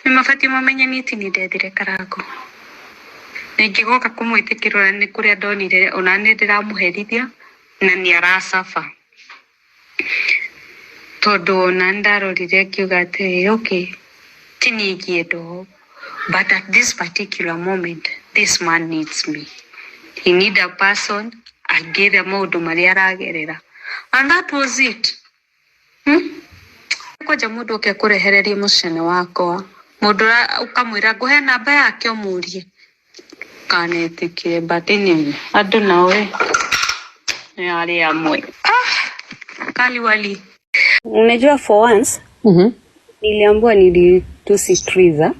mabati mamenye niti ni ndethire Karago ningigoka kumwitikirwa ni kuria ndonire ona ni ndiramuherithia na ni arasafa todo na ndarorire kiuga ati okay tinigie ndo but at this particular moment this man needs me. He need a person agire mundu maria aragerera and that was it. Koja mundu uke kurehereria mucene wakwa mundu ukamwira nguhe namba yake umurie kanetikie but anyway andu nawe ni ali amwe kali wali. Unajua for once niliambiwa nilitusitriza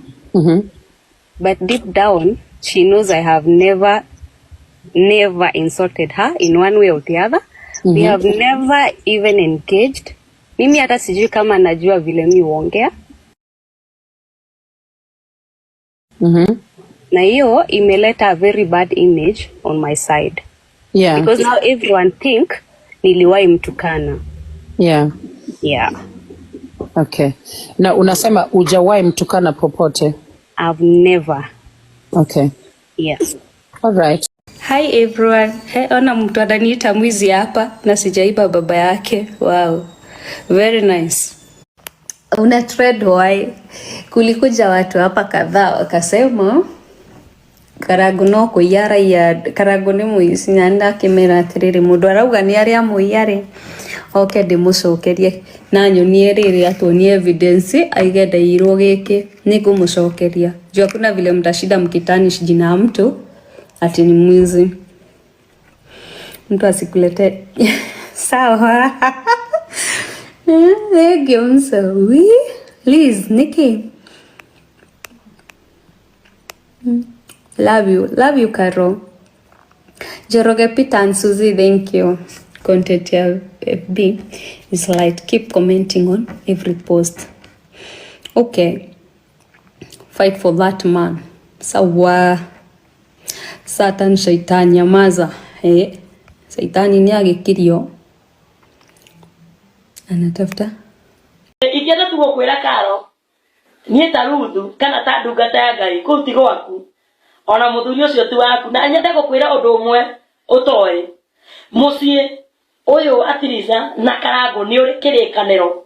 but deep down she knows I have never insulted her in one way or the other. We have never even engaged. Mimi hata sijui kama anajua vile mimi huongea. Na hiyo imeleta a very bad image on my side. Yeah. Because now everyone think niliwahi mtukana. Yeah. Yeah. Okay. Na unasema hujawahi mtukana popote? I've never. Okay. Yes. All right. Hi everyone. Ona mtu ananiita mwizi hapa na sijaiba baba yake. Wow. Very nice. Una trend why? Kulikuja watu hapa kadhaa wakasema Karago no kuyara ya Karago ni muici nyanda kimera atiriri mundu arauga ni aria muiyare oke ndimucokerie na nyonie riri atuonie evidence aigenda irwo giki ningumucokeria jua kuna vile mtashida mkitani jina mtu ati ni mwizi mtu asikulete sawa. Msawi Liz Nikki love you Karo Joroge Peter and Susie, thank you. Content ya FB is like keep commenting on every post. Okay, fight for that man. Sawa Satan Shaitan nyamaza. Saitani ni agikirio anatafuta ikienda tugo kwira Karo nie taruthu kana ta ndungata ya Ngai ku ti gwaku ona muthuri ucio ti waku na nyende gukwira undu umwe utoi mucie uyu atiriza na Karago ni uri kirikaniro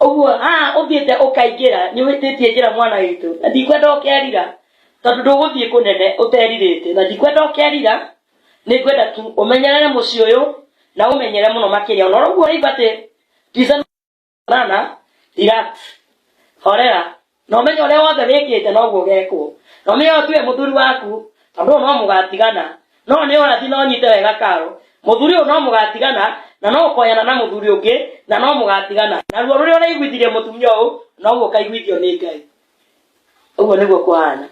uguo uthiete ukaingira ni wititie njira mwana witu na ndikwenda ukerira tondu nduguthie kunene uteririte na ndikwenda ukerira ni kwenda tu umenyerere mucie uyu na umenyere muno makiria ona uguo ibate Pisa nana direct horera no menyo le wothe wikite no gugekwo no menyo tuwe muthuri waku tondu no mugatigana no ni ora ti no nyite wega Karo muthuri o no mugatigana na no ukoyana na muthuri ungi na no mugatigana na ruo ruri ora igwithirie mutumia u no gukaigwithio ni Ngai uguo niguo kuhana.